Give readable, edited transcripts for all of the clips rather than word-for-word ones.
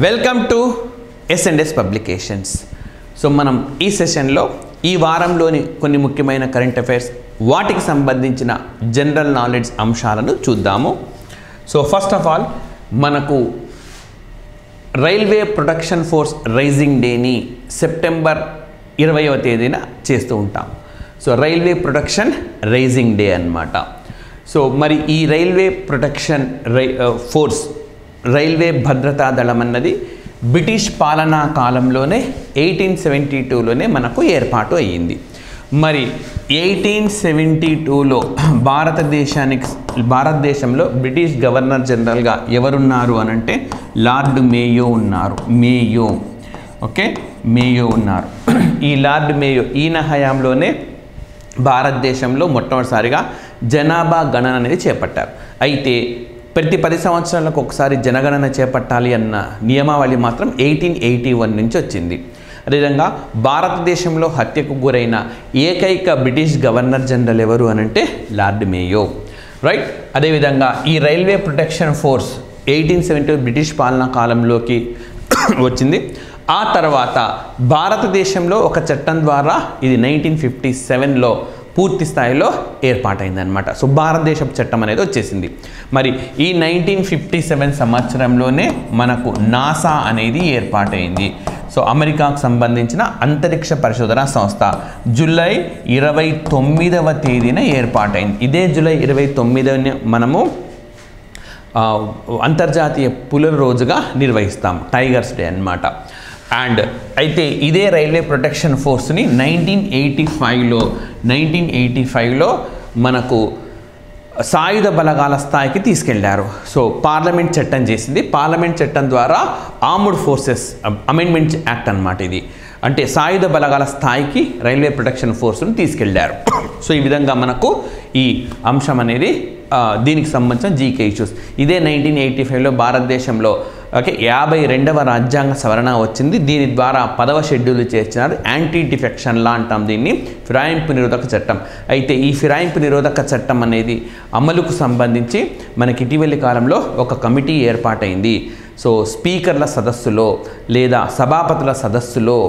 Welcome to S&S publications. So మనం ఈ సెషన్లో ఈ వారంలోని కొన్ని ముఖ్యమైన కరెంట్ అఫైర్స్ వాటికి సంబంధించిన జనరల్ నాలెడ్జ్ అంశాలను చూద్దాము. సో ఫస్ట్ ఆఫ్ ఆల్ మనకు రైల్వే ప్రొటెక్షన్ ఫోర్స్ రైజింగ్ డేని సెప్టెంబర్ 20వ తేదీన చేస్తూ ఉంటాం. So railway protection rising day అన్నమాట. సో మరి ఈ రైల్వే ప్రొటెక్షన్ ఫోర్స్ రైల్వే భద్రతా దళం అన్నది బ్రిటిష్ పాలనా కాలంలోనే 1872లోనే మనకు ఏర్పాటు అయ్యింది. మరి 1872లో భారతదేశంలో బ్రిటిష్ గవర్నర్ జనరల్గా ఎవరున్నారు అనంటే లార్డ్ మేయో ఉన్నారు. మేయో ఉన్నారు. ఈ లార్డ్ మేయో ఈయన హయాంలోనే భారతదేశంలో మొట్టమొదటిసారిగా జనాభా గణన అనేది చేపట్టారు. అయితే ప్రతి 10 సంవత్సరాలకు ఒకసారి జనగణన చేపట్టాలి అన్న నియమావళి మాత్రం 1881 నుంచి వచ్చింది. అదేవిధంగా భారతదేశంలో హత్యకు గురైన ఏకైక బ్రిటిష్ గవర్నర్ జనరల్ ఎవరు అనంటే లార్డ్ మేయో, రైట్. అదేవిధంగా ఈ రైల్వే ప్రొటెక్షన్ ఫోర్స్ 1872 బ్రిటిష్ పాలనా కాలంలోకి వచ్చింది. ఆ తర్వాత భారతదేశంలో ఒక చట్టం ద్వారా ఇది 1957లో పూర్తి స్థాయిలో ఏర్పాటైందనమాట. సో భారతదేశపు చట్టం అనేది వచ్చేసింది. మరి ఈ 1957 సంవత్సరంలోనే మనకు నాసా అనేది ఏర్పాటైంది. సో అమెరికాకు సంబంధించిన అంతరిక్ష పరిశోధన సంస్థ జూలై 29వ తేదీన ఏర్పాటైంది. ఇదే జూలై 29ని మనము అంతర్జాతీయ పులుల రోజుగా నిర్వహిస్తాం, టైగర్స్ డే అన్నమాట. అండ్ అయితే ఇదే రైల్వే ప్రొటెక్షన్ ఫోర్స్ని 1985లో మనకు సాయుధ బలగాల స్థాయికి తీసుకెళ్లారు. సో పార్లమెంట్ చట్టం చేసింది. పార్లమెంట్ చట్టం ద్వారా ఆర్మ్డ్ ఫోర్సెస్ అమెండ్మెంట్ యాక్ట్ అన్నమాట ఇది. అంటే సాయుధ బలగాల స్థాయికి రైల్వే ప్రొటెక్షన్ ఫోర్స్ను తీసుకెళ్లారు. సో ఈ విధంగా మనకు ఈ అంశం అనేది దీనికి సంబంధించిన జీకే ఇష్యూస్. ఇదే 1985లో భారతదేశంలో 52వ రాజ్యాంగ సవరణ వచ్చింది. దీని ద్వారా 10వ షెడ్యూల్ చేర్చినారు. యాంటీ డిఫెక్షన్ లా అంటాం దీన్ని, ఫిరాయింపు నిరోధక చట్టం. అయితే ఈ ఫిరాయింపు నిరోధక చట్టం అనేది అమలుకు సంబంధించి మనకి ఇటీవలి కాలంలో ఒక కమిటీ ఏర్పాటైంది. సో స్పీకర్ల సదస్సులో లేదా సభాపతుల సదస్సులో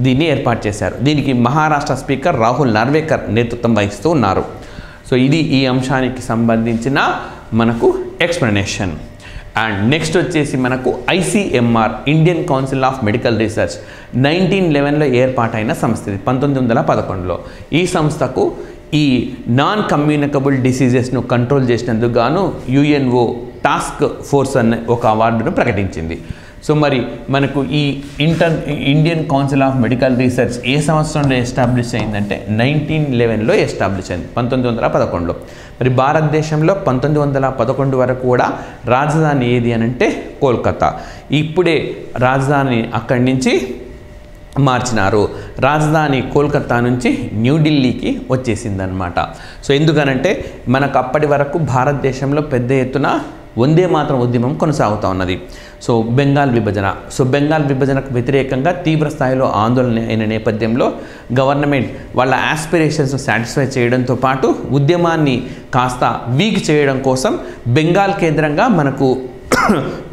దీన్ని ఏర్పాటు చేశారు. దీనికి మహారాష్ట్ర స్పీకర్ రాహుల్ నార్వేకర్ నేతృత్వం వహిస్తూ ఉన్నారు. సో ఇది ఈ అంశానికి సంబంధించిన మనకు ఎక్స్ప్లెనేషన్. అండ్ నెక్స్ట్ వచ్చేసి మనకు ICMR Indian council of medical research 1911లో ఏర్పాటైన సంస్థ ఇది, 1911లో. ఈ సంస్థకు ఈ నాన్ కమ్యూనికబుల్ డిసీజెస్ను కంట్రోల్ చేసినందుకు గాను UNO టాస్క్ ఫోర్స్ అనే ఒక అవార్డును ప్రకటించింది. సో మరి మనకు ఈ Indian council of medical research ఏ సంవత్సరంలో ఎస్టాబ్లిష్ అయిందంటే 1911లో ఎస్టాబ్లిష్ అయింది, 1911లో. మరి భారతదేశంలో 1911 వరకు కూడా రాజధాని ఏది అనంటే కోల్కతా. ఇప్పుడే రాజధాని అక్కడి నుంచి మార్చినారు. రాజధాని కోల్కతా నుంచి న్యూఢిల్లీకి వచ్చేసిందనమాట. సో ఎందుకనంటే మనకు అప్పటి వరకు భారతదేశంలో పెద్ద ఎత్తున వందే మాతరం ఉద్యమం కొనసాగుతూ ఉన్నది. సో బెంగాల్ విభజనకు వ్యతిరేకంగా తీవ్ర స్థాయిలో ఆందోళన అయిన నేపథ్యంలో గవర్నమెంట్ వాళ్ళ ఆస్పిరేషన్స్ సాటిస్ఫై చేయడంతో పాటు ఉద్యమాన్ని కాస్త వీక్ చేయడం కోసం బెంగాల్ కేంద్రంగా మనకు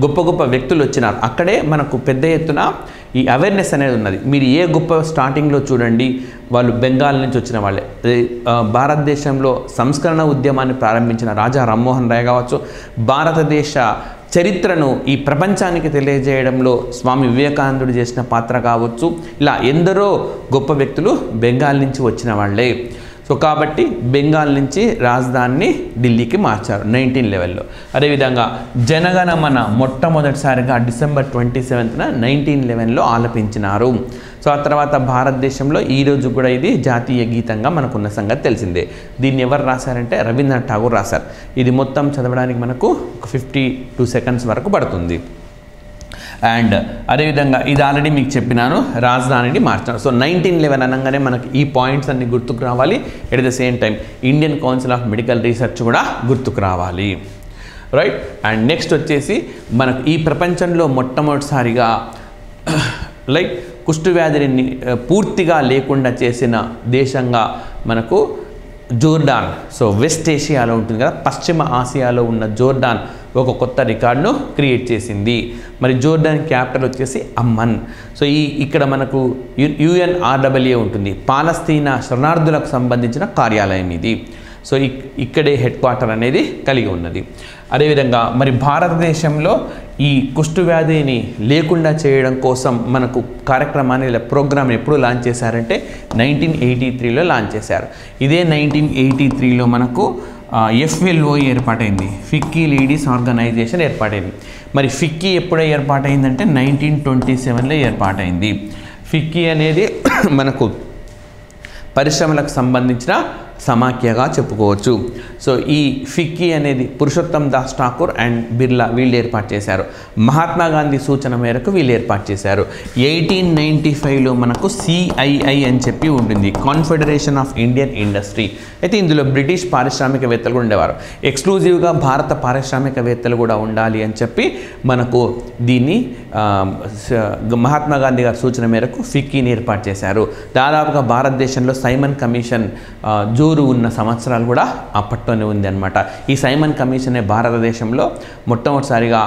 గొప్ప గొప్ప వ్యక్తులు వచ్చినారు. అక్కడే మనకు పెద్ద ఎత్తున ఈ అవేర్నెస్ అనేది ఉన్నది. మీరు ఏ గొప్ప స్టార్టింగ్లో చూడండి, వాళ్ళు బెంగాల్ నుంచి వచ్చిన వాళ్ళే. భారతదేశంలో సంస్కరణ ఉద్యమాన్ని ప్రారంభించిన రాజా రామ్మోహన్ రాయ్ కావచ్చు, భారతదేశ చరిత్రను ఈ ప్రపంచానికి తెలియజేయడంలో స్వామి వివేకానందుడు చేసిన పాత్ర కావచ్చు, ఇలా ఎందరో గొప్ప వ్యక్తులు బెంగాల్ నుంచి వచ్చిన వాళ్ళే. సో కాబట్టి బెంగాల్ నుంచి రాజధానిని ఢిల్లీకి మార్చారు 1911లో. అదేవిధంగా జనగణమన మొట్టమొదటిసారిగా డిసెంబర్ 27న 1911లో ఆలపించినారు. సో ఆ తర్వాత భారతదేశంలో ఈరోజు కూడా ఇది జాతీయ గీతంగా మనకున్న సంగతి తెలిసిందే. దీన్ని ఎవరు రాశారంటే రవీంద్రనాథ్ ఠాగూర్ రాశారు. ఇది మొత్తం చదవడానికి మనకు ఒక 52 సెకండ్స్ వరకు పడుతుంది. అండ్ అదేవిధంగా ఇది ఆల్రెడీ మీకు చెప్పినాను, రాజధానిని మార్చారు. సో 1911 అనగానే మనకి ఈ పాయింట్స్ అన్ని గుర్తుకు రావాలి. At the same time Indian council of medical research కూడా గుర్తుకు రావాలి, రైట్. అండ్ నెక్స్ట్ వచ్చేసి మనకు ఈ ప్రపంచంలో మొట్టమొదటిసారిగా కుష్టు వ్యాధిని పూర్తిగా లేకుండా చేసిన దేశంగా మనకు జోర్డాన్, సో వెస్ట్ ఏషియాలో ఉంటుంది కదా, పశ్చిమ ఆసియాలో ఉన్న జోర్డాన్ ఒక కొత్త రికార్డును క్రియేట్ చేసింది. మరి జోర్డాన్ క్యాపిటల్ వచ్చేసి అమ్మన్. సో ఇక్కడ మనకు UNRWA ఉంటుంది, పాలస్తీనా శరణార్థులకు సంబంధించిన కార్యాలయం ఇది. సో ఇక్కడే హెడ్ క్వార్టర్ అనేది కలిగి ఉన్నది. అదేవిధంగా మరి భారతదేశంలో ఈ కుష్టు వ్యాధిని లేకుండా చేయడం కోసం మనకు కార్యక్రమాన్ని లేదా ప్రోగ్రామ్ని ఎప్పుడు లాంచ్ చేశారంటే 1983లో లాంచ్ చేశారు. ఇదే 1983లో మనకు FLO ఏర్పాటైంది, ఫిక్కీ లేడీస్ ఆర్గనైజేషన్ ఏర్పాటైంది. మరి ఫిక్కీ ఎప్పుడో ఏర్పాటైందంటే 1927లో ఏర్పాటైంది. ఫిక్కీ అనేది మనకు పరిశ్రమలకు సంబంధించిన సమాఖ్యగా చెప్పుకోవచ్చు. సో ఈ ఫిక్కీ అనేది పురుషోత్తం దాస్ ఠాకూర్ అండ్ బిర్లా వీళ్ళు ఏర్పాటు చేశారు. మహాత్మా గాంధీ సూచన మేరకు వీళ్ళు ఏర్పాటు చేశారు. 1895లో మనకు CII అని చెప్పి ఉంటుంది, కాన్ఫెడరేషన్ ఆఫ్ ఇండియన్ ఇండస్ట్రీ. అయితే ఇందులో బ్రిటిష్ పారిశ్రామికవేత్తలు కూడా ఉండేవారు. ఎక్స్క్లూజివ్గా భారత పారిశ్రామికవేత్తలు కూడా ఉండాలి అని చెప్పి మనకు దీన్ని మహాత్మా గాంధీ గారి సూచన మేరకు ఫిక్కీని ఏర్పాటు చేశారు. దాదాపుగా భారతదేశంలో సైమన్ కమిషన్ జోరు ఉన్న సంవత్సరాలు కూడా అప్పట్లోనే ఉంది అనమాట. ఈ సైమన్ కమిషనే భారతదేశంలో మొట్టమొదటిసారిగా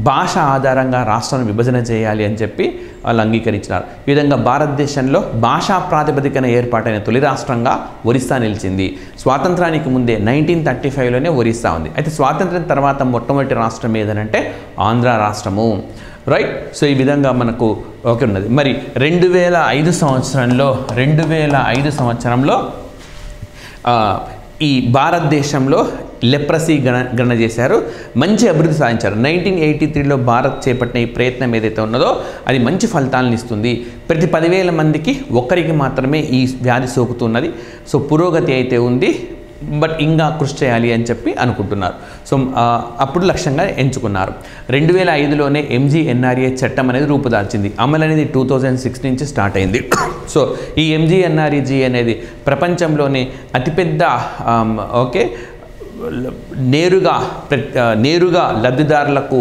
భాష ఆధారంగా రాష్ట్రాన్ని విభజన చేయాలి అని చెప్పి వాళ్ళు అంగీకరించినారు. ఈ విధంగా భారతదేశంలో భాషా ప్రాతిపదికన ఏర్పాటైన తొలి రాష్ట్రంగా ఒరిస్సా నిలిచింది. స్వాతంత్రానికి ముందే 1935లోనే ఒరిస్సా ఉంది. అయితే స్వాతంత్రం తర్వాత మొట్టమొదటి రాష్ట్రం ఏదనంటే ఆంధ్ర రాష్ట్రము. రైట్. సో ఈ విధంగా మనకు ఓకే ఉన్నది. మరి 2005 సంవత్సరంలో ఈ భారతదేశంలో లెప్రసీ గణన చేశారు, మంచి అభివృద్ధి సాధించారు. 1983లో భారత్ చేపట్టిన ఈ ప్రయత్నం ఏదైతే ఉన్నదో అది మంచి ఫలితాలను ఇస్తుంది. ప్రతి 10,000 మందికి ఒక్కరికి మాత్రమే ఈ వ్యాధి సోకుతున్నది. సో పురోగతి అయితే ఉంది, బట్ ఇంకా కృషి చేయాలి అని చెప్పి అనుకుంటున్నారు. సో అప్పుడు లక్ష్యంగా ఎంచుకున్నారు. 2005లోనే MGNRA చట్టం అనేది రూపుదాల్చింది. అమలు అనేది 2006 నుంచి స్టార్ట్ అయింది. సో ఈ MGNREG అనేది ప్రపంచంలోనే అతిపెద్ద నేరుగా లబ్ధిదారులకు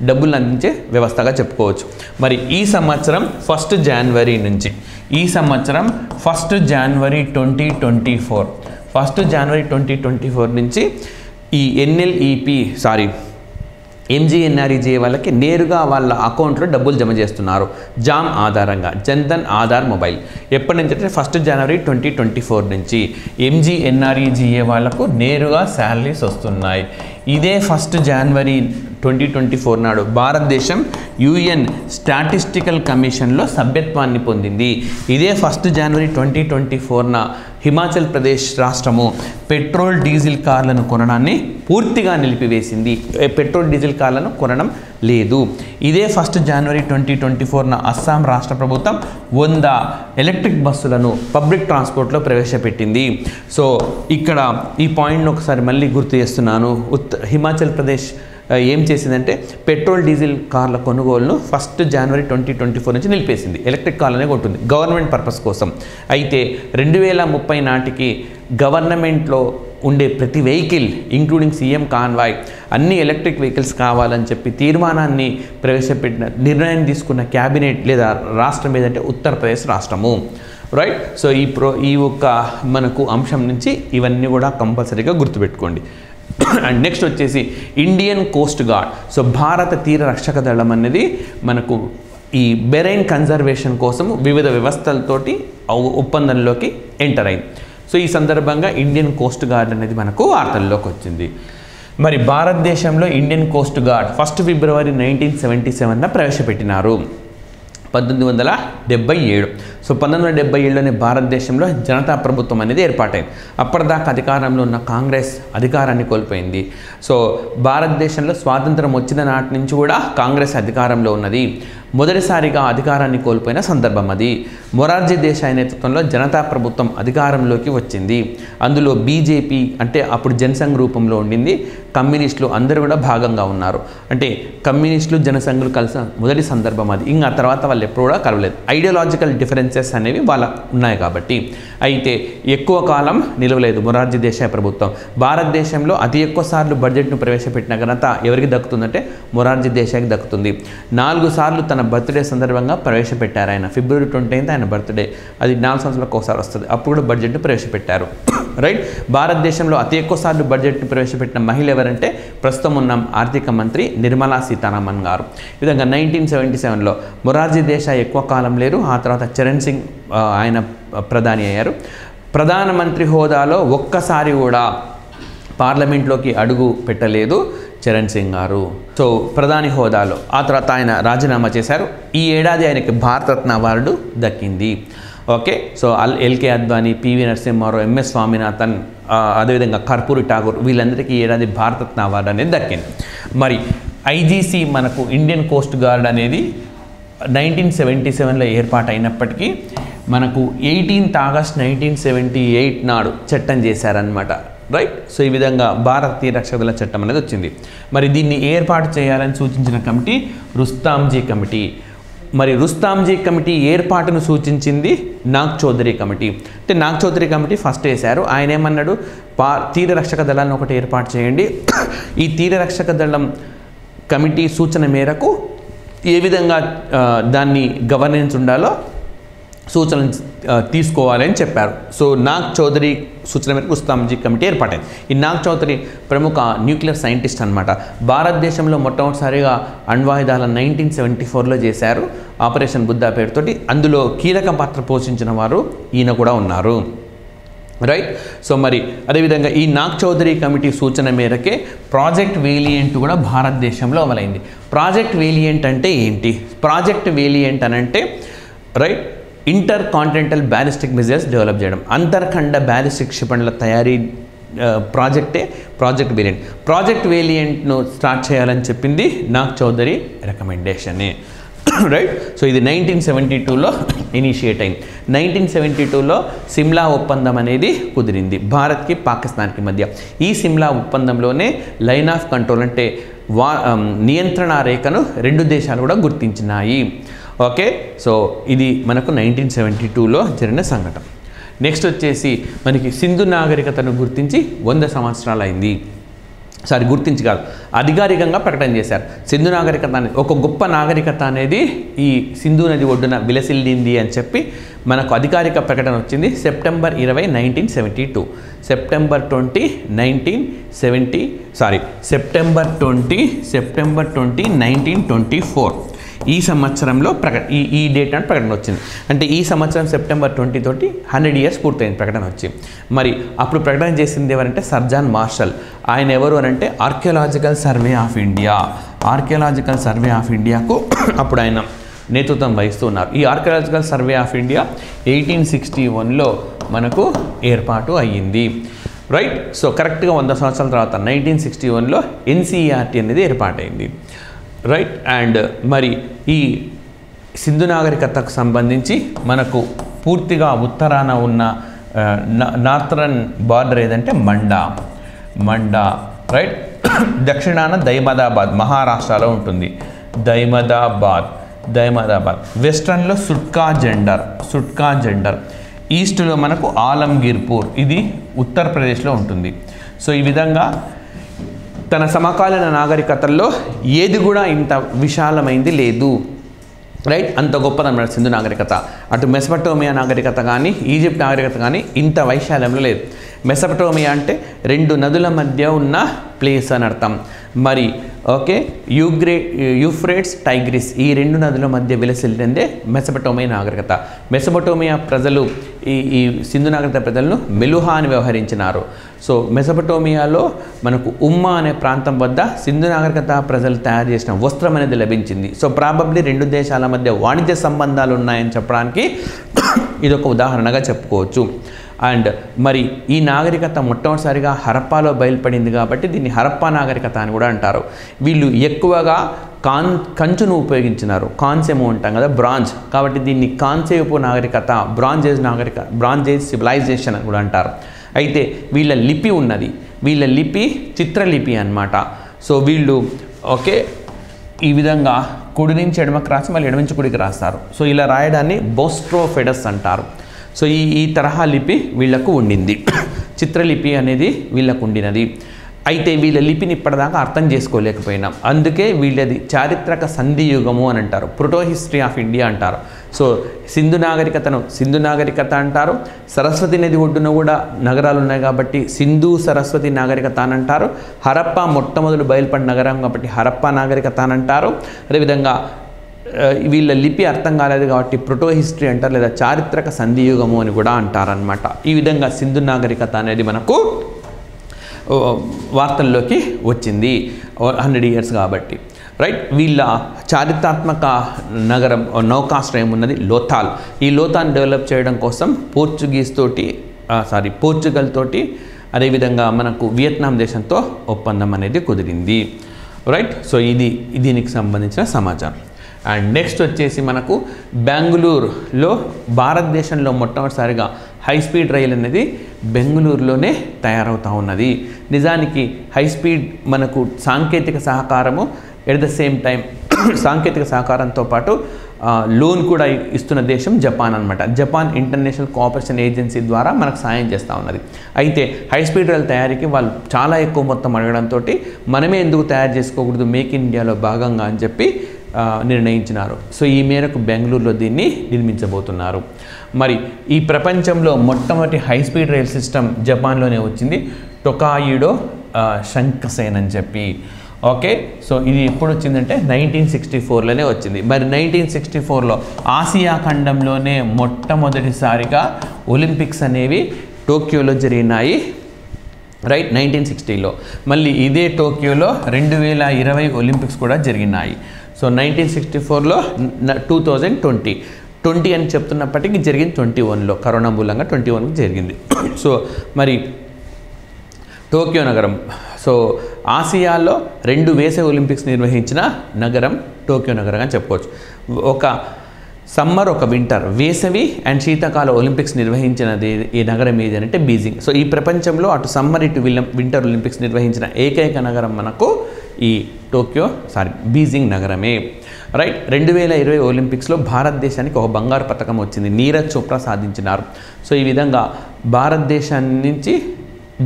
డబ్బులు అందించే వ్యవస్థగా చెప్పుకోవచ్చు. మరి ఈ సంవత్సరం 1 జనవరి నుంచి 2024 నుంచి ఈ MGNREG వాళ్ళకి నేరుగా వాళ్ళ అకౌంట్లో డబ్బులు జమ చేస్తున్నారు జామ్ ఆధారంగా, జన్ధన్ ఆధార్ మొబైల్. ఎప్పటి నుంచి అంటే 1 జనవరి 2024 నుంచి MGNREG వాళ్ళకు నేరుగా శాలరీస్ వస్తున్నాయి. ఇదే 1 జనవరి 2024 నాడు భారతదేశం UN స్టాటిస్టికల్ కమిషన్లో సభ్యత్వాన్ని పొందింది. ఇదే 1 జనవరి 2024న హిమాచల్ ప్రదేశ్ రాష్ట్రము పెట్రోల్ డీజిల్ కార్లను కొనడాన్ని పూర్తిగా నిలిపివేసింది. పెట్రోల్ డీజిల్ కార్లను కొనడం లేదు. ఇదే 1 జనవరి 2024న అస్సాం రాష్ట్ర ప్రభుత్వం 100 ఎలక్ట్రిక్ బస్సులను పబ్లిక్ ట్రాన్స్పోర్ట్లో ప్రవేశపెట్టింది. సో ఇక్కడ ఈ పాయింట్ను ఒకసారి మళ్ళీ గుర్తు చేస్తున్నాను. హిమాచల్ ప్రదేశ్ ఏం చేసిందంటే పెట్రోల్ డీజిల్ కార్ల కొనుగోలును 1 జనవరి 2024 నుంచి నిలిపేసింది. ఎలక్ట్రిక్ కార్లనే కొంటుంది గవర్నమెంట్ పర్పస్ కోసం. అయితే 2030 నాటికి గవర్నమెంట్లో ఉండే ప్రతి వెహికల్ ఇంక్లూడింగ్ CM కాన్వాయ్ అన్ని ఎలక్ట్రిక్ వెహికల్స్ కావాలని చెప్పి తీర్మానాన్ని ప్రవేశపెట్టిన నిర్ణయం తీసుకున్న క్యాబినెట్ లేదా రాష్ట్రం ఏదంటే ఉత్తరప్రదేశ్ రాష్ట్రము. రైట్. సో ఈ ఒక్క మనకు అంశం నుంచి ఇవన్నీ కూడా కంపల్సరీగా గుర్తుపెట్టుకోండి. అండ్ నెక్స్ట్ వచ్చేసి ఇండియన్ కోస్ట్ గార్డ్. సో భారత తీర రక్షక దళం అనేది మనకు ఈ మెరైన్ కన్జర్వేషన్ కోసం వివిధ వ్యవస్థలతోటి ఒప్పందంలోకి ఎంటర్ అయింది. సో ఈ సందర్భంగా ఇండియన్ కోస్ట్ గార్డ్ అనేది మనకు వార్తల్లోకి వచ్చింది. మరి భారతదేశంలో ఇండియన్ కోస్ట్ గార్డ్ 1 ఫిబ్రవరి 1977న ప్రవేశపెట్టినారు. 1977. సో 1977లోనే భారతదేశంలో జనతా ప్రభుత్వం అనేది ఏర్పాటైంది. అప్పటిదాకా అధికారంలో ఉన్న కాంగ్రెస్ అధికారాన్ని కోల్పోయింది. సో భారతదేశంలో స్వాతంత్రం వచ్చిన నాటి నుంచి కూడా కాంగ్రెస్ అధికారంలో ఉన్నది. మొదటిసారిగా అధికారాన్ని కోల్పోయిన సందర్భం అది. మొరార్జీ దేశాయ్ నేతృత్వంలో జనతా ప్రభుత్వం అధికారంలోకి వచ్చింది. అందులో బీజేపీ అంటే అప్పుడు జనసంఘ్ రూపంలో ఉండింది, కమ్యూనిస్టులు అందరూ కూడా భాగంగా ఉన్నారు. అంటే కమ్యూనిస్టులు జనసంఘులు కలిసిన మొదటి సందర్భం అది. ఇంకా తర్వాత వాళ్ళు ఎప్పుడు కూడా కలవలేదు. ఐడియాలజికల్ డిఫరెన్సెస్ అనేవి వాళ్ళ ఉన్నాయి కాబట్టి. అయితే ఎక్కువ కాలం నిలవలేదు మొరార్జీ దేశాయ్ ప్రభుత్వం. భారతదేశంలో అతి ఎక్కువ సార్లు బడ్జెట్ను ప్రవేశపెట్టిన ఘనత ఎవరికి దక్కుతుందంటే మొరార్జీ దేశాయ్కి దక్కుతుంది. 4 సార్లు తన తన బర్త్డే సందర్భంగా ప్రవేశపెట్టారు. ఆయన ఫిబ్రవరి 20th ఆయన బర్త్డే, అది 4 సంవత్సరాలకు ఒకసారి వస్తుంది, అప్పుడు కూడా బడ్జెట్ను ప్రవేశపెట్టారు. రైట్. భారతదేశంలో అతి ఎక్కువ సార్లు బడ్జెట్ను ప్రవేశపెట్టిన మహిళ ఎవరంటే ప్రస్తుతం ఉన్న ఆర్థిక మంత్రి నిర్మలా సీతారామన్ గారు. ఈ విధంగా 1977లో మొరార్జీ దేశాయ్ ఎక్కువ కాలం లేరు, ఆ తర్వాత చరణ్ సింగ్ ఆయన ప్రధాని అయ్యారు. ప్రధానమంత్రి హోదాలో ఒక్కసారి కూడా పార్లమెంట్లోకి అడుగు పెట్టలేదు చరణ్ సింగ్ గారు. సో ప్రధాని హోదాలో ఆ తర్వాత ఆయన రాజీనామా చేశారు. ఈ ఏడాది ఆయనకి భారతరత్న అవార్డు దక్కింది. Okay. So L K Advani, P V Narasimha Rao, M S Swaminathan, అదేవిధంగా కర్పూరి ఠాగూర్ వీళ్ళందరికీ ఈ ఏడాది భారతరత్న అవార్డు అనేది దక్కింది. మరి ఐజీసీ మనకు ఇండియన్ కోస్ట్ గార్డ్ అనేది 1977లో ఏర్పాటు అయినప్పటికీ మనకు 18th August 1978 నాడు చట్టం చేశారనమాట. రైట్. సో ఈ విధంగా భారత తీర రక్షక దళ చట్టం అనేది వచ్చింది. మరి దీన్ని ఏర్పాటు చేయాలని సూచించిన కమిటీ రుస్తాంజీ కమిటీ. మరి రుస్తాంజీ కమిటీ ఏర్పాటును సూచించింది నాగ్ చౌదరి కమిటీ. అంటే నాగ్ చౌదరి కమిటీ ఫస్ట్ వేశారు. ఆయన ఏమన్నాడు, తీర రక్షక దళాన్ని ఒకటి ఏర్పాటు చేయండి, ఈ తీర రక్షక దళం కమిటీ సూచన మేరకు ఏ విధంగా దాన్ని గవర్నెన్స్ ఉండాలో సూచనలు తీసుకోవాలని చెప్పారు. సో నాగ్ చౌదరి సూచన మేరకు రుస్తాంజీ కమిటీ ఏర్పాటైంది. ఈ నాగ్ చౌదరి ప్రముఖ న్యూక్లియర్ సైంటిస్ట్ అనమాట. భారతదేశంలో మొట్టమొదటిసారిగా అణ్వాయుధాలను 1974లో చేశారు, ఆపరేషన్ బుద్ధా పేరుతోటి. అందులో కీలక పాత్ర పోషించిన వారు ఈయన కూడా ఉన్నారు. రైట్. సో మరి అదేవిధంగా ఈ నాగ్ చౌదరి కమిటీ సూచన మేరకే ప్రాజెక్ట్ వేలియంట్ కూడా భారతదేశంలో అమలైంది. ప్రాజెక్ట్ వేలియంట్ అంటే ఏంటి? ప్రాజెక్ట్ వేలియంట్ అనంటే right inter continental ballistic missiles develop చేయడం, అంతర్ఖండ బ్యాలిస్టిక్ క్షిపణుల తయారీ ప్రాజెక్టే ప్రాజెక్ట్ వేలియంట్. ప్రాజెక్ట్ వేలియంట్ను స్టార్ట్ చేయాలని చెప్పింది నాగ్ చౌదరి రికమెండేషనే. రైట్. సో ఇది 1972లో ఇనిషియేట్ అయింది. 1972లో సిమ్లా ఒప్పందం అనేది కుదిరింది భారత్కి పాకిస్తాన్కి మధ్య. ఈ సిమ్లా ఒప్పందంలోనే లైన్ ఆఫ్ కంట్రోల్ అంటే నియంత్రణ రేఖను రెండు దేశాలు కూడా గుర్తించినాయి. ఓకే. సో ఇది మనకు 1972లో జరిగిన సంఘటన. నెక్స్ట్ వచ్చేసి మనకి సింధు నాగరికతను గుర్తించి 100 సంవత్సరాలు అయింది. గుర్తించి కాదు, అధికారికంగా ప్రకటన చేశారు. సింధు నాగరికత అనేది ఒక గొప్ప నాగరికత అనేది ఈ సింధు నది ఒడ్డున విలసిల్లింది అని చెప్పి మనకు అధికారిక ప్రకటన వచ్చింది సెప్టెంబర్ 20, 1972. సెప్టెంబర్ 20, 1924 ఈ సంవత్సరంలో ఈ డేట్ అంటే ప్రకటన వచ్చింది. అంటే ఈ సంవత్సరం సెప్టెంబర్ 20 తోటి 100 years పూర్తయింది ప్రకటన వచ్చి. మరి అప్పుడు ప్రకటన చేసింది ఎవరంటే సర్జాన్ మార్షల్. ఆయన ఎవరు అని అంటే ఆర్కియాలజికల్ సర్వే ఆఫ్ ఇండియాకు అప్పుడు ఆయన నేతృత్వం వహిస్తున్నారు. ఈ ఆర్కియాలజికల్ సర్వే ఆఫ్ ఇండియా 1861లో మనకు ఏర్పాటు అయ్యింది. రైట్. సో కరెక్ట్గా 100 సంవత్సరాల తర్వాత 1961లో ఎన్సీఈఆర్టీ అనేది ఏర్పాటైంది. రైట్. అండ్ మరి ఈ సింధు నాగరికతకు సంబంధించి మనకు పూర్తిగా ఉత్తరాన ఉన్న నార్థరన్ బార్డర్ ఏదంటే మండా. రైట్. దక్షిణాన దైమదాబాద్ మహారాష్ట్రలో ఉంటుంది. దైమదాబాద్. వెస్ట్రన్లో సుట్కా జెండర్. ఈస్ట్లో మనకు ఆలంగీర్పూర్, ఇది ఉత్తరప్రదేశ్లో ఉంటుంది. సో ఈ విధంగా తన సమకాలీన నాగరికతల్లో ఏది కూడా ఇంత విశాలమైంది లేదు. రైట్. అంత గొప్పదన్నమాట సింధు నాగరికత. అటు మెసపటోమియా నాగరికత కానీ ఈజిప్ట్ నాగరికత కానీ ఇంత వైశాల్యంలో లేదు. మెసపటోమియా అంటే 2 నదుల మధ్య ఉన్న ప్లేస్ అని అర్థం. మరి ఓకే యూఫ్రేట్స్, టైగ్రిస్ ఈ 2 నదుల మధ్య విలసిల్లిందే మెసపటోమియా నాగరికత. మెసపటోమియా ప్రజలు ఈ సింధు నాగరికత ప్రజలను మెలుహా అని వ్యవహరించినారు. సో మెసపటోమియాలో మనకు ఉమ్మా అనే ప్రాంతం వద్ద సింధు నాగరికత ప్రజలు తయారు చేసిన వస్త్రం అనేది లభించింది. సో ప్రాబబ్లీ 2 దేశాల మధ్య వాణిజ్య సంబంధాలు ఉన్నాయని చెప్పడానికి ఇదొక ఉదాహరణగా చెప్పుకోవచ్చు. అండ్ మరి ఈ నాగరికత మొట్టమొదటిసారిగా హరప్పాలో బయలుపడింది కాబట్టి దీన్ని హరప్పా నాగరికత అని కూడా అంటారు. వీళ్ళు ఎక్కువగా కంచును ఉపయోగించినారు. కాన్సేమో అంటాం కదా, బ్రాంజ్, కాబట్టి దీన్ని కాన్సేపు నాగరికత, బ్రాంజ్ ఏజ్ సివిలైజేషన్ అని కూడా అంటారు. అయితే వీళ్ళ లిపి ఉన్నది, వీళ్ళ లిపి చిత్రలిపి అన్నమాట. సో వీళ్ళు ఓకే ఈ విధంగా కుడి నుంచి ఎడమకు రాసి మళ్ళీ ఎడమ నుంచి కుడికి రాస్తారు. సో ఇలా రాయడాన్ని బోస్ట్రోఫెడస్ అంటారు. సో ఈ తరహా లిపి వీళ్లకు ఉండింది, చిత్రలిపి అనేది వీళ్ళకు ఉండినది. అయితే వీళ్ళ లిపిని ఇప్పటిదాకా అర్థం చేసుకోలేకపోయినాం. అందుకే వీళ్ళది చారిత్రక సంధియుగము అని అంటారు, ప్రోటో హిస్టరీ ఆఫ్ ఇండియా అంటారు. సో సింధు నాగరికతను సింధు నాగరికత అంటారు. సరస్వతి నది ఒడ్డున కూడా నగరాలు ఉన్నాయి కాబట్టి సింధు సరస్వతి నాగరికత అని అంటారు. హరప్పా మొట్టమొదటి బయలుపడిన నగరం కాబట్టి హరప్పా నాగరికత అని అంటారు. అదేవిధంగా వీళ్ళ లిపి అర్థం కాలేదు కాబట్టి ప్రోటో హిస్టరీ అంటారు, లేదా చారిత్రక సంధియుగము అని కూడా అంటారనమాట. ఈ విధంగా సింధు నాగరికత అనేది మనకు వార్తల్లోకి వచ్చింది 100 years కాబట్టి, రైట్. వీళ్ళ చారిత్రాత్మక నగరం నౌకాశ్రయం ఉన్నది లోథాల్. ఈ లోథాల్ డెవలప్ చేయడం కోసం పోర్చుగల్ తోటి అదేవిధంగా మనకు వియత్నాం దేశంతో ఒప్పందం అనేది కుదిరింది, రైట్. సో ఇది దీనికి సంబంధించిన సమాచారం. అండ్ నెక్స్ట్ వచ్చేసి మనకు బెంగళూరులో భారతదేశంలో మొట్టమొదటిసారిగా హై స్పీడ్ రైలు అనేది బెంగళూరులోనే తయారవుతూ ఉన్నది. నిజానికి హై స్పీడ్ మనకు సాంకేతిక సహకారము ఎట్ ద సేమ్ టైం సాంకేతిక సహకారంతో పాటు లోన్ కూడా ఇస్తున్న దేశం జపాన్ అనమాట. జపాన్ ఇంటర్నేషనల్ కోఆపరేషన్ ఏజెన్సీ ద్వారా మనకు సాయం చేస్తూ ఉన్నది. అయితే హై స్పీడ్ రైల్ తయారీకి వాళ్ళు చాలా ఎక్కువ మొత్తం అడగడంతో మనమే ఎందుకు తయారు చేసుకోకూడదు మేక్ ఇన్ ఇండియాలో భాగంగా అని చెప్పి నిర్ణయించినారు. సో ఈ మేరకు బెంగళూరులో దీన్ని నిర్మించబోతున్నారు. మరి ఈ ప్రపంచంలో మొట్టమొదటి హై స్పీడ్ రైల్ సిస్టమ్ జపాన్లోనే వచ్చింది, టొకాయిడో షింకన్సేన్ అని చెప్పి. ఓకే, సో ఇది ఎప్పుడు వచ్చిందంటే 1964లోనే వచ్చింది. మరి 1964లో ఆసియా ఖండంలోనే మొట్టమొదటిసారిగా ఒలింపిక్స్ అనేవి టోక్యోలో జరిగినాయి, రైట్. 1960లో మళ్ళీ ఇదే టోక్యోలో 2020 ఒలింపిక్స్ కూడా జరిగినాయి. సో 1964లో 2020 అని చెప్తున్నప్పటికీ జరిగింది 21లో, కరోనా మూలంగా 21కి జరిగింది. సో మరి టోక్యో నగరం, సో ఆసియాలో 2 వేసవి ఒలింపిక్స్ నిర్వహించిన నగరం టోక్యో నగరం అని చెప్పుకోవచ్చు. ఒక సమ్మర్, ఒక వింటర్, వేసవి అండ్ శీతాకాల ఒలింపిక్స్ నిర్వహించినది ఈ నగరం ఏది అంటే బీజింగ్. సో ఈ ప్రపంచంలో అటు సమ్మర్ ఇటు వింటర్ ఒలింపిక్స్ నిర్వహించిన ఏకైక నగరం మనకు ఈ బీజింగ్ నగరమే, రైట్. 2020 ఒలింపిక్స్లో భారతదేశానికి ఒక బంగారు పథకం వచ్చింది, నీరజ్ చోప్రా సాధించినారు. సో ఈ విధంగా భారతదేశాన్ని నుంచి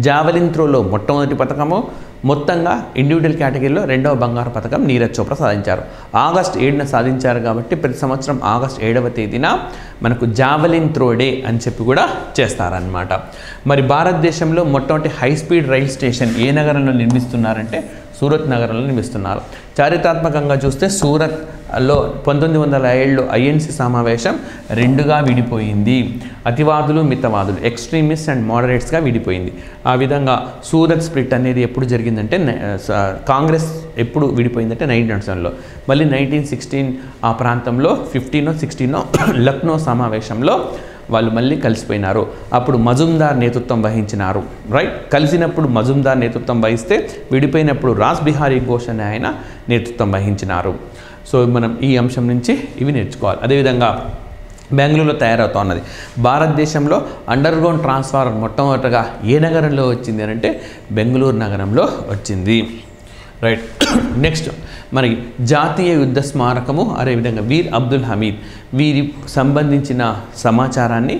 జావెలిన్ త్రోలో మొట్టమొదటి పథకము, మొత్తంగా ఇండివిజువల్ కేటగిరీలో 2వ బంగారు పథకం నీరజ్ చోప్రా సాధించారు. ఆగస్టు 7న సాధించారు కాబట్టి ప్రతి సంవత్సరం ఆగస్టు 7వ తేదీన మనకు జావెలిన్ త్రో డే అని చెప్పి కూడా చేస్తారనమాట. మరి భారతదేశంలో మొట్టమొదటి హై స్పీడ్ రైల్ స్టేషన్ ఏ నగరంలో నిర్మిస్తున్నారంటే సూరత్ నగరంలో నిర్మిస్తున్నారు. చారిత్రాత్మకంగా చూస్తే సూరత్లో 1907లో ఐఎన్సీ సమావేశం 2గా విడిపోయింది. అతివాదులు, మితవాదులు, ఎక్స్ట్రీమిస్ట్ అండ్ మోడరేట్స్గా విడిపోయింది. ఆ విధంగా సూరత్ స్ప్లిట్ అనేది ఎప్పుడు జరిగిందంటే కాంగ్రెస్ ఎప్పుడు విడిపోయిందంటే 1907లో. మళ్ళీ 1916 ఆ ప్రాంతంలో 15 16 లక్నో సమావేశంలో వాళ్ళు మళ్ళీ కలిసిపోయినారు. అప్పుడు మజుందార్ నేతృత్వం వహించినారు, రైట్. కలిసినప్పుడు మజుందార్ నేతృత్వం వహిస్తే విడిపోయినప్పుడు రాస్ బిహారీ ఘోష్ అనే ఆయన నేతృత్వం వహించినారు. సో మనం ఈ అంశం నుంచి ఇవి నేర్చుకోవాలి. అదేవిధంగా బెంగళూరులో తయారవుతా ఉన్నది. భారతదేశంలో అండర్గ్రౌండ్ ట్రాన్స్ఫార్మర్ మొట్టమొదటగా ఏ నగరంలో వచ్చింది అని అంటే బెంగళూరు నగరంలో వచ్చింది, రైట్. నెక్స్ట్ మరి జాతీయ యుద్ధ స్మారకము అదేవిధంగా వీర్ అబ్దుల్ హమీద్ వీరి సంబంధించిన సమాచారాన్ని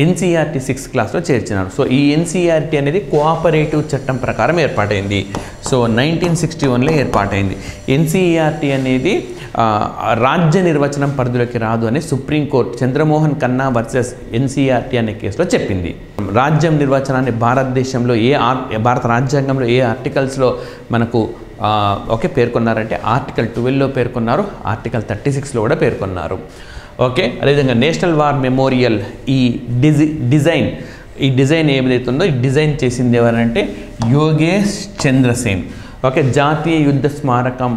ఎన్సీఆర్టీ 6th క్లాస్లో చేర్చినారు. సో ఈ ఎన్సీఆర్టీ అనేది కోఆపరేటివ్ చట్టం ప్రకారం ఏర్పాటైంది. సో 1961లో ఏర్పాటైంది. ఎన్సీఆర్టీ అనేది రాజ్య నిర్వచనం పరిధిలోకి రాదు అని supreme court Chandramohan Khanna versus NCERT అనే కేసులో చెప్పింది. రాజ్యం నిర్వచనాన్ని భారతదేశంలో భారత రాజ్యాంగంలో ఏ ఆర్టికల్స్లో మనకు పేర్కొన్నారంటే ఆర్టికల్ 12లో పేర్కొన్నారు, ఆర్టికల్ 36లో కూడా పేర్కొన్నారు. ఓకే, అదేవిధంగా నేషనల్ వార్ మెమోరియల్ ఈ డిజైన్ ఏదైతుందో ఈ డిజైన్ చేసింది ఎవరంటే యోగేష్ చంద్రసేన్. ఓకే, జాతీయ యుద్ధ స్మారకం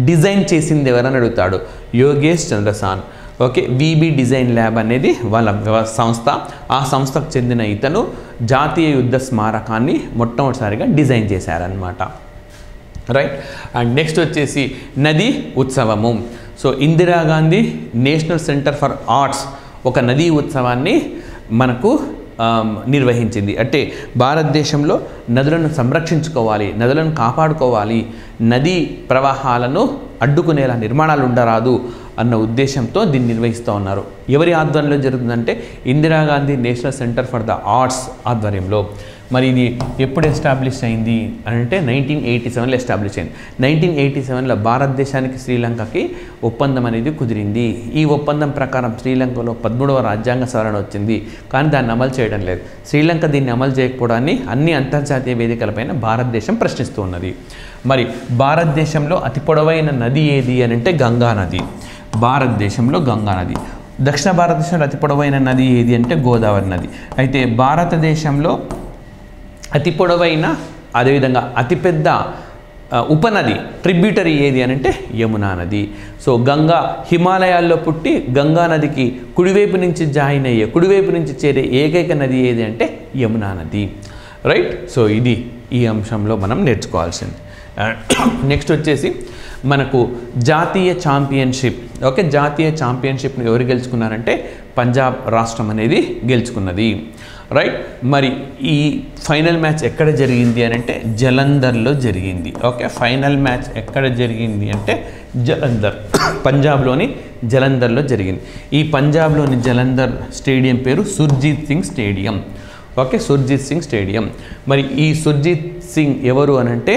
డిజైన్ చేసింది ఎవరని అడుగుతాడు, Yogesh Chandrasen. Okay, V B design lab అనేది వాళ్ళ సంస్థ. ఆ సంస్థకు చెందిన ఇతను జాతీయ యుద్ధ స్మారకాన్ని మొట్టమొదటిసారిగా డిజైన్ చేశారనమాట, రైట్. అండ్ నెక్స్ట్ వచ్చేసి నదీ ఉత్సవము. So Indira Gandhi national centre for arts ఒక నదీ ఉత్సవాన్ని మనకు నిర్వహించింది. అంటే భారతదేశంలో నదులను సంరక్షించుకోవాలి, నదులను కాపాడుకోవాలి, నదీ ప్రవాహాలను అడ్డుకునేలా నిర్మాణాలు ఉండరాదు అన్న ఉద్దేశంతో దీన్ని నిర్వహిస్తూ ఉన్నారు. ఎవరి ఆధ్వర్యంలో జరుగుతుందంటే Indira Gandhi national centre for the arts ఆధ్వర్యంలో. మరి ఇది ఎప్పుడు ఎస్టాబ్లిష్ అయింది అని అంటే 1987లో ఎస్టాబ్లిష్ అయింది. 1987లో భారతదేశానికి శ్రీలంకకి ఒప్పందం అనేది కుదిరింది. ఈ ఒప్పందం ప్రకారం శ్రీలంకలో 13వ రాజ్యాంగ సవరణ వచ్చింది, కానీ దాన్ని అమలు చేయడం లేదు. శ్రీలంక దీన్ని అమలు చేయకపోవడాన్ని అన్ని అంతర్జాతీయ వేదికలపైన భారతదేశం ప్రశ్నిస్తూ ఉన్నది. మరి భారతదేశంలో అతి పొడవైన నది ఏది అని అంటే గంగా నది. భారతదేశంలో గంగా నది. దక్షిణ భారతదేశంలో అతి పొడవైన నది ఏది అంటే గోదావరి నది. అయితే భారతదేశంలో అతి పొడవైన అదేవిధంగా అతిపెద్ద ఉపనది ట్రిబ్యూటరీ ఏది అని అంటే యమునా నది. సో గంగా హిమాలయాల్లో పుట్టి గంగా నదికి కుడివైపు నుంచి జాయిన్ అయ్యే కుడివైపు నుంచి చేరే ఏకైక నది ఏది అంటే యమునా నది. రైట్. సో ఇది ఈ అంశంలో మనం నేర్చుకోవాల్సింది. నెక్స్ట్ వచ్చేసి మనకు జాతీయ ఛాంపియన్షిప్. ఓకే, జాతీయ ఛాంపియన్షిప్ను ఎవరు గెలుచుకున్నారంటే పంజాబ్ రాష్ట్రం అనేది గెలుచుకున్నది. రైట్. మరి ఈ ఫైనల్ మ్యాచ్ ఎక్కడ జరిగింది అని అంటే జలంధర్లో జరిగింది. ఓకే, ఫైనల్ మ్యాచ్ ఎక్కడ జరిగింది అంటే జలంధర్, పంజాబ్లోని జలంధర్లో జరిగింది. ఈ పంజాబ్లోని జలంధర్ స్టేడియం పేరు Surjeet Singh stadium. Okay, Surjeet Singh stadium. మరి ఈ సుర్జీత్ సింగ్ ఎవరు అని అంటే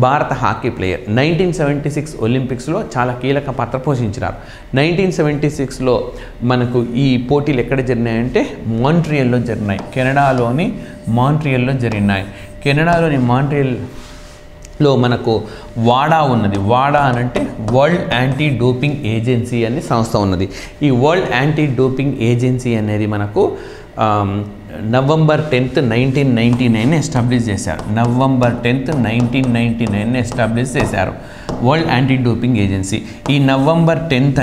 భారత హాకీ ప్లేయర్. 1976 ఒలింపిక్స్లో చాలా కీలక పాత్ర పోషించినారు. 1976లో మనకు ఈ పోటీలు ఎక్కడ జరిగినాయంటే మాంట్రియల్లో జరిగినాయి. కెనడాలోని మాంట్రియల్లో జరిగినాయి. కెనడాలోని మాంట్రియల్లో మనకు వాడా ఉన్నది. వాడా అనంటే వరల్డ్ యాంటీ డోపింగ్ ఏజెన్సీ అనే సంస్థ ఉన్నది. ఈ వరల్డ్ యాంటీ డోపింగ్ ఏజెన్సీ అనేది మనకు నవంబర్ 10th 1999 ఎస్టాబ్లిష్ చేశారు. నవంబర్ 10th 1999 ఎస్టాబ్లిష్ చేశారు వరల్డ్ యాంటీ డోపింగ్ ఏజెన్సీ. ఈ నవంబర్ 10th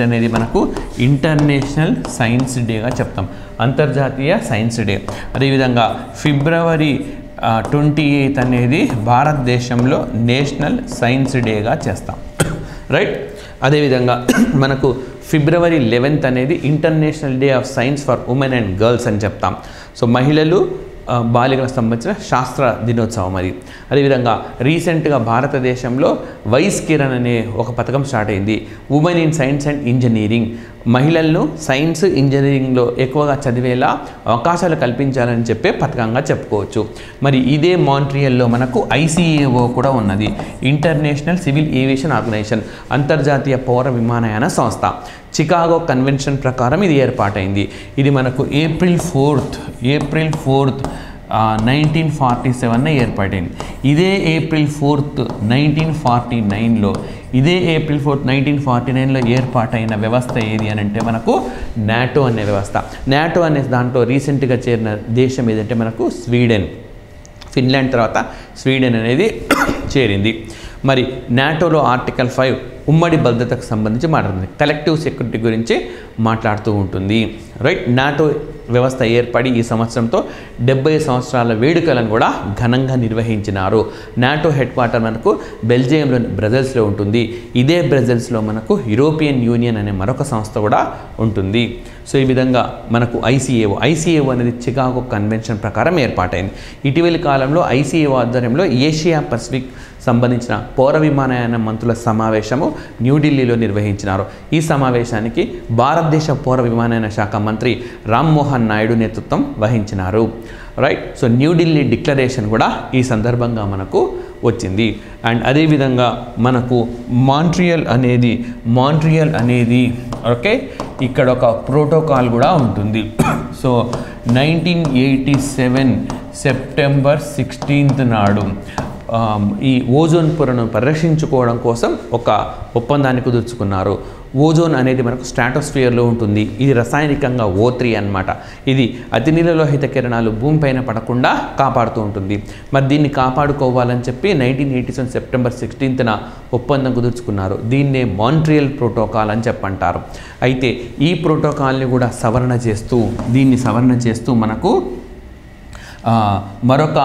అనేది మనకు ఇంటర్నేషనల్ సైన్స్ డేగా చెప్తాం, అంతర్జాతీయ సైన్స్ డే. అదేవిధంగా ఫిబ్రవరి 28th అనేది భారతదేశంలో నేషనల్ సైన్స్ డేగా చేస్తాం. రైట్. అదేవిధంగా మనకు ఫిబ్రవరి 11th అనేది international day of science for women and girls అని చెప్తాం. సో మహిళలు బాలికలకు సంబంధించిన శాస్త్ర దినోత్సవం అది. అదేవిధంగా రీసెంట్గా భారతదేశంలో వైస్ కిరణ్ అనే ఒక పథకం స్టార్ట్ అయింది. Women in science and engineering. మహిళలను సైన్స్ ఇంజనీరింగ్లో ఎక్కువగా చదివేలా అవకాశాలు కల్పించాలని చెప్పే పథకంగా చెప్పుకోవచ్చు. మరి ఇదే మాంట్రియల్లో మనకు ICAO కూడా ఉన్నది, ఇంటర్నేషనల్ సివిల్ ఏవియేషన్ ఆర్గనైజేషన్, అంతర్జాతీయ పౌర విమానయాన సంస్థ. చికాగో కన్వెన్షన్ ప్రకారం ఇది ఏర్పాటైంది. ఇది మనకు ఏప్రిల్ 4th 1947 ఏర్పాటైంది. ఇదే ఏప్రిల్ 4th 1949లో ఇదే ఏప్రిల్ 4th 1949లో ఏర్పాటైన వ్యవస్థ ఏది అని అంటే మనకు నాటో అనే వ్యవస్థ. నాటో అనే దాంట్లో రీసెంట్గా చేరిన దేశం ఏదంటే మనకు స్వీడన్. ఫిన్లాండ్ తర్వాత స్వీడన్ అనేది చేరింది. మరి నాటోలో ఆర్టికల్ 5 ఉమ్మడి భద్రతకు సంబంధించి మాట్లాడుతుంది, కలెక్టివ్ సెక్యూరిటీ గురించి మాట్లాడుతూ ఉంటుంది. రైట్. నాటో వ్యవస్థ ఏర్పడి ఈ సంవత్సరంతో 70 సంవత్సరాల వేడుకలను కూడా ఘనంగా నిర్వహించినారు. నాటో హెడ్ క్వార్టర్ మనకు బెల్జియంలోని బ్రజెల్స్లో ఉంటుంది. ఇదే బ్రజెల్స్లో మనకు యూరోపియన్ యూనియన్ అనే మరొక సంస్థ కూడా ఉంటుంది. సో ఈ విధంగా మనకు ICAO అనేది చికాగో కన్వెన్షన్ ప్రకారం ఏర్పాటైంది. ఇటీవలి కాలంలో ICAO ఆధ్వర్యంలో ఏషియా పసిఫిక్ సంబంధించిన పౌర విమానయాన మంత్రుల సమావేశము న్యూఢిల్లీలో నిర్వహించినారు. ఈ సమావేశానికి భారతదేశ పౌర విమానయాన శాఖ మంత్రి రామ్మోహన్ నాయుడు నేతృత్వం వహించినారు. రైట్. సో న్యూఢిల్లీ డిక్లరేషన్ కూడా ఈ సందర్భంగా మనకు వచ్చింది. అండ్ అదేవిధంగా మనకు మాంట్రియల్ అనేది ఓకే ఇక్కడ ఒక ప్రోటోకాల్ కూడా ఉంటుంది. సో 1987 సెప్టెంబర్ 16th నాడు ఈ ఓజోన్ పొరను పరిరక్షించుకోవడం కోసం ఒక ఒప్పందాన్ని కుదుర్చుకున్నారు. ఓజోన్ అనేది మనకు స్ట్రాటోస్ఫియర్లో ఉంటుంది. ఇది రసాయనికంగా O3 అన్నమాట. ఇది అతి నీలలోహిత కిరణాలు భూమిపైన పడకుండా కాపాడుతూ ఉంటుంది. మరి దీన్ని కాపాడుకోవాలని చెప్పి 1987 సెప్టెంబర్ 16th ఒప్పందం కుదుర్చుకున్నారు. దీన్నే మాంట్రియల్ ప్రోటోకాల్ అని చెప్పంటారు. అయితే ఈ ప్రోటోకాల్ని కూడా సవరణ చేస్తూ మనకు మరొక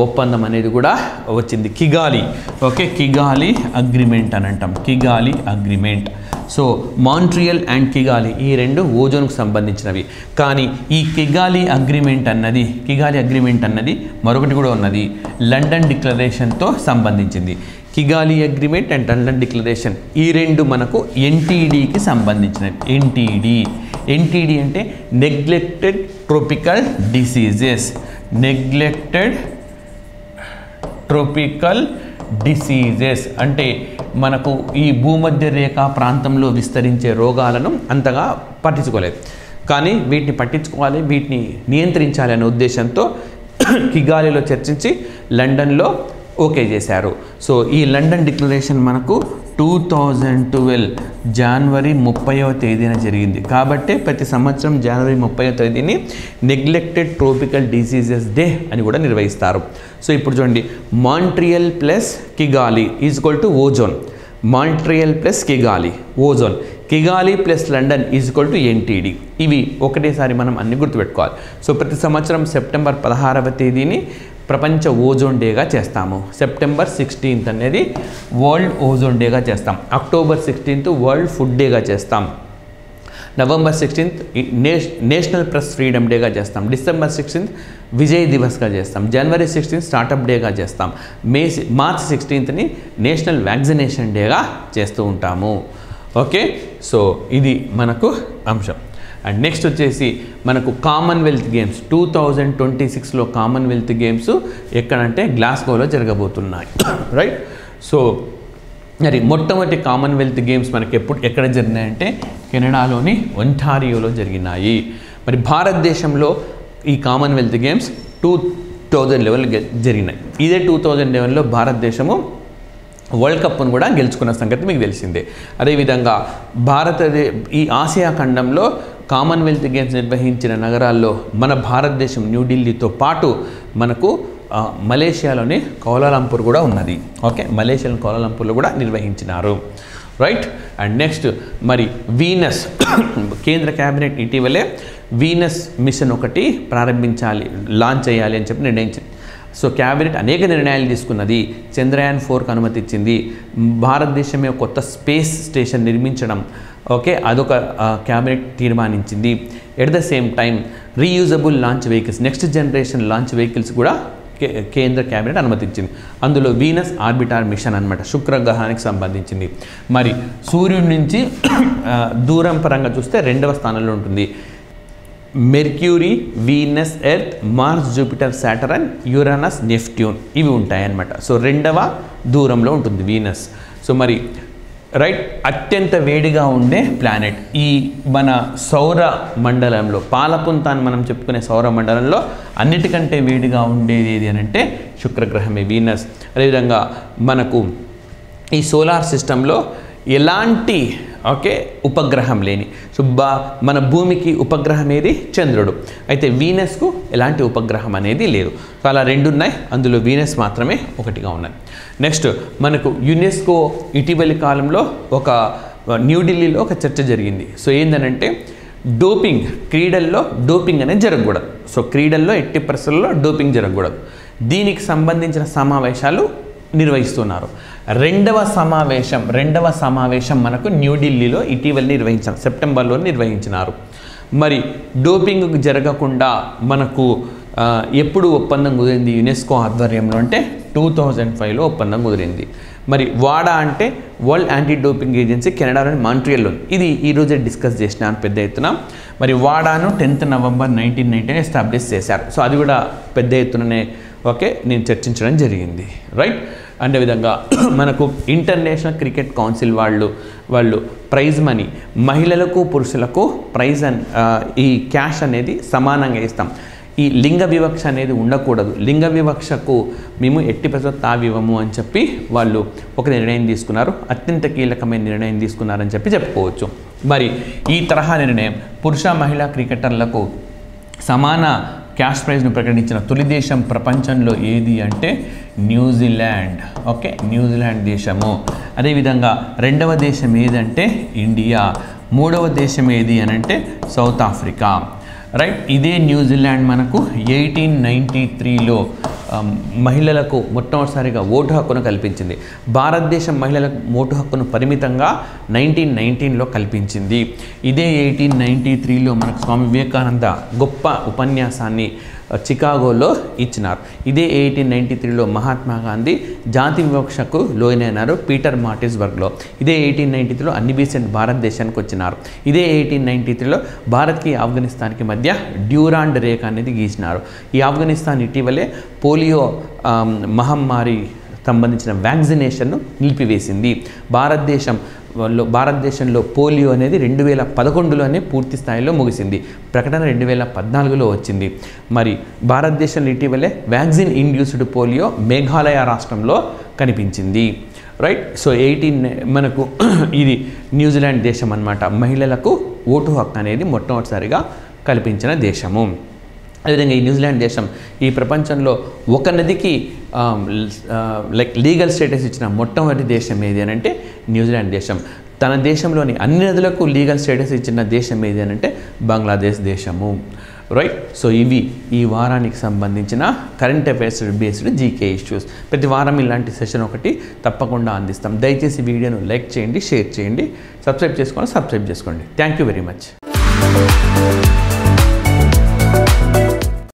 ఒప్పందం అనేది కూడా వచ్చింది, కిగాలి. ఓకే, కిగాలి అగ్రిమెంట్ అని అంటాం, కిగాలి అగ్రిమెంట్. సో మాంట్రియల్ అండ్ కిగాలి ఈ రెండు ఓజోన్కు సంబంధించినవి. కానీ ఈ కిగాలి అగ్రిమెంట్ అన్నది మరొకటి కూడా ఉన్నది, లండన్ డిక్లరేషన్తో సంబంధించింది. కిగాలి అగ్రిమెంట్ అండ్ లండన్ డిక్లరేషన్ ఈ రెండు మనకు NTDకి సంబంధించినవి. NTD అంటే neglected tropical diseases. Neglected tropical diseases అంటే మనకు ఈ భూమధ్య రేఖ ప్రాంతంలో విస్తరించే రోగాలను అంతగా పట్టించుకోలేదు, కానీ వీటిని పట్టించుకోవాలి, వీటిని నియంత్రించాలి అనే ఉద్దేశంతో కిగాలిలో చర్చించి లండన్లో ఓకే చేశారు. సో ఈ లండన్ డిక్లరేషన్ మనకు 2012 జనవరి 30వ తేదీన జరిగింది. కాబట్టి ప్రతి సంవత్సరం జనవరి 30వ తేదీని నెగ్లెక్టెడ్ ట్రోపికల్ డిసీజెస్ డే అని కూడా నిర్వహిస్తారు. సో ఇప్పుడు చూడండి, Montreal plus Kigali is equal to ozone, Montreal plus Kigali ozone, Kigali plus London is equal to NTD. ఇవి ఒకటేసారి మనం అన్ని గుర్తుపెట్టుకోవాలి. సో ప్రతి సంవత్సరం సెప్టెంబర్ 16వ తేదీని ప్రపంచ ఓజోన్ డేగా చేస్తాము. సెప్టెంబర్ 16th అనేది వరల్డ్ ఓజోన్ డేగా చేస్తాం. అక్టోబర్ 16th వరల్డ్ ఫుడ్ డేగా చేస్తాం. November 16th national press freedom డేగా చేస్తాం. డిసెంబర్ 16th విజయ్ దివస్గా చేస్తాం. జనవరి 16th స్టార్టప్ డేగా చేస్తాం. మార్చ్ 16th నేషనల్ వ్యాక్సినేషన్ డేగా చేస్తూ ఉంటాము. ఓకే, సో ఇది మనకు అంశం. అండ్ నెక్స్ట్ వచ్చేసి మనకు కామన్వెల్త్ గేమ్స్ 2026లో కామన్వెల్త్ గేమ్స్ ఎక్కడంటే గ్లాస్గోలో జరగబోతున్నాయి. రైట్, సో మరి మొట్టమొదటి కామన్వెల్త్ గేమ్స్ మనకి ఎక్కడ జరిగినాయంటే కెనడాలోని ఒంటారియోలో జరిగినాయి. మరి భారతదేశంలో ఈ కామన్వెల్త్ గేమ్స్ 2011 జరిగినాయి. ఇదే 2011లో భారతదేశము వరల్డ్ కప్ను కూడా గెలుచుకున్న సంగతి మీకు తెలిసిందే. అదేవిధంగా ఈ ఆసియా ఖండంలో కామన్వెల్త్ గేమ్స్ నిర్వహించిన నగరాల్లో మన భారతదేశం న్యూఢిల్లీతో పాటు మనకు మలేషియాలోని కౌలాలంపూర్ కూడా ఉన్నది. ఓకే, మలేషియాలోని కౌలాలంపూర్లో కూడా నిర్వహించినారు. రైట్, అండ్ నెక్స్ట్ మరి వీనస్ కేంద్ర క్యాబినెట్ ఇటీవలే వీనస్ మిషన్ ఒకటి లాంచ్ చేయాలి అని చెప్పి నిర్ణయించింది. సో క్యాబినెట్ అనేక నిర్ణయాలు తీసుకున్నది. చంద్రయాన్ 4కు అనుమతి ఇచ్చింది. భారతదేశమే కొత్త స్పేస్ స్టేషన్ నిర్మించడం ఓకే అదొక క్యాబినెట్ తీర్మానించింది. At the same time reusable launch vehicles, next generation launch vehicles కూడా కేంద్ర క్యాబినెట్ అనుమతించింది. అందులో వీనస్ ఆర్బిటార్ మిషన్ అన్నమాట, శుక్రగ్రహానికి సంబంధించింది. మరి సూర్యుడి నుంచి దూరం పరంగా చూస్తే 2వ స్థానంలో ఉంటుంది. Mercury, Venus, Earth, Mars, Jupiter, Saturn, Uranus, Neptune ఇవి ఉంటాయన్నమాట. సో 2వ దూరంలో ఉంటుంది వీనస్. సో మరి రైట్, అత్యంత వేడిగా ఉండే ప్లానెట్ ఈ మన సౌర మండలంలో, పాలపుంత అని మనం చెప్పుకునే సౌర మండలంలో అన్నిటికంటే వేడిగా ఉండేది ఏది అని అంటే శుక్రగ్రహమే, వీనస్. అదేవిధంగా మనకు ఈ సోలార్ సిస్టంలో ఎలాంటి ఉపగ్రహం లేని, సో మన భూమికి ఉపగ్రహం ఏది చంద్రుడు, అయితే వీనస్కు ఎలాంటి ఉపగ్రహం అనేది లేదు. సో అలా 2 ఉన్నాయి, అందులో వీనస్ మాత్రమే ఒకటిగా ఉన్నాయి. నెక్స్ట్ మనకు యునెస్కో ఇటీవలి కాలంలో న్యూఢిల్లీలో ఒక చర్చ జరిగింది. సో ఏంటంటే డోపింగ్, క్రీడల్లో డోపింగ్ అనేది జరగకూడదు. సో క్రీడల్లో ఎట్టి పరిస్థితుల్లో డోపింగ్ జరగకూడదు. దీనికి సంబంధించిన సమావేశాలు నిర్వహిస్తున్నారు. రెండవ సమావేశం మనకు న్యూఢిల్లీలో ఇటీవల నిర్వహించారు, సెప్టెంబర్లో నిర్వహించినారు. మరి డోపింగ్ జరగకుండా మనకు ఎప్పుడు ఒప్పందం కుదిరింది యునెస్కో ఆధ్వర్యంలో అంటే 2005లో ఒప్పందం కుదిరింది. మరి వాడా అంటే వరల్డ్ యాంటీ డోపింగ్ ఏజెన్సీ కెనడాలోని మాంట్రియల్లో, ఇది ఈరోజే డిస్కస్ చేసినాను పెద్ద ఎత్తున. మరి వాడాను 10th November 1990 ఎస్టాబ్లిష్ చేశారు. సో అది కూడా పెద్ద ఎత్తుననే నేను చర్చించడం జరిగింది. రైట్, అదేవిధంగా మనకు ఇంటర్నేషనల్ క్రికెట్ కౌన్సిల్ వాళ్ళు ప్రైజ్ మనీ మహిళలకు పురుషులకు ప్రైజ్ ఈ క్యాష్ అనేది సమానంగా ఇస్తాం. ఈ లింగ వివక్ష అనేది ఉండకూడదు, లింగ వివక్షకు మేము ఎట్టి పరిస్థితుల్లో తావివ్వము అని చెప్పి వాళ్ళు ఒక నిర్ణయం తీసుకున్నారు. అత్యంత కీలకమైన నిర్ణయం తీసుకున్నారని చెప్పుకోవచ్చు. మరి ఈ తరహా నిర్ణయం పురుష మహిళా క్రికెటర్లకు సమాన క్యాష్ ప్రైజ్ను ప్రకటించిన తొలి దేశం ప్రపంచంలో ఏది అంటే న్యూజిలాండ్. న్యూజిలాండ్ దేశము. అదేవిధంగా 2వ దేశం ఏదంటే ఇండియా. 3వ దేశం ఏది అని అంటే సౌత్ ఆఫ్రికా. రైట్, ఇదే న్యూజిలాండ్ మనకు 1893లో మహిళలకు మొట్టమొదటిసారిగా ఓటు హక్కును కల్పించింది. భారతదేశం మహిళలకు ఓటు హక్కును పరిమితంగా 1919లో కల్పించింది. ఇదే 1893లో మనకు స్వామి వివేకానంద గొప్ప ఉపన్యాసాన్ని చికాగోలో ఇచ్చినారు. ఇదే 1893లో మహాత్మా గాంధీ జాతి వివక్షకు లోనైనారు పీటర్ మార్టిస్బర్గ్లో. ఇదే 1893లో అన్ని బీసెంట్ భారతదేశానికి వచ్చినారు. ఇదే 1893లో భారత్కి ఆఫ్ఘనిస్తాన్కి మధ్య డ్యూరాండ్ రేఖ అనేది గీసినారు. ఈ ఆఫ్ఘనిస్తాన్ ఇటీవలే పోలియో మహమ్మారి సంబంధించిన వ్యాక్సినేషన్ను నిలిపివేసింది. భారతదేశంలో పోలియో అనేది 2011లోనే పూర్తి స్థాయిలో ముగిసింది. ప్రకటన 2014లో వచ్చింది. మరి భారతదేశంలో ఇటీవలే వ్యాక్సిన్ ఇండ్యూస్డ్ పోలియో మేఘాలయ రాష్ట్రంలో కనిపించింది. రైట్. సో మనకు ఇది న్యూజిలాండ్ దేశం అన్నమాట. మహిళలకు ఓటు హక్కు అనేది మొట్టమొదటిసారిగా కల్పించిన దేశము. అదేవిధంగా ఈ న్యూజిలాండ్ దేశం ఈ ప్రపంచంలో ఒక నదికి లీగల్ స్టేటస్ ఇచ్చిన మొట్టమొదటి దేశం ఏది అని అంటే న్యూజిలాండ్ దేశం. తన దేశంలోని అన్ని నదులకు లీగల్ స్టేటస్ ఇచ్చిన దేశం ఏది అని అంటే బంగ్లాదేశ్ దేశము. రైట్. సో ఇవి ఈ వారానికి సంబంధించిన current affairs based GK issues. ప్రతి వారం ఇలాంటి సెషన్ ఒకటి తప్పకుండా అందిస్తాం. దయచేసి వీడియోను లైక్ చేయండి, షేర్ చేయండి, సబ్స్క్రైబ్ చేసుకోండి. Thank you very much.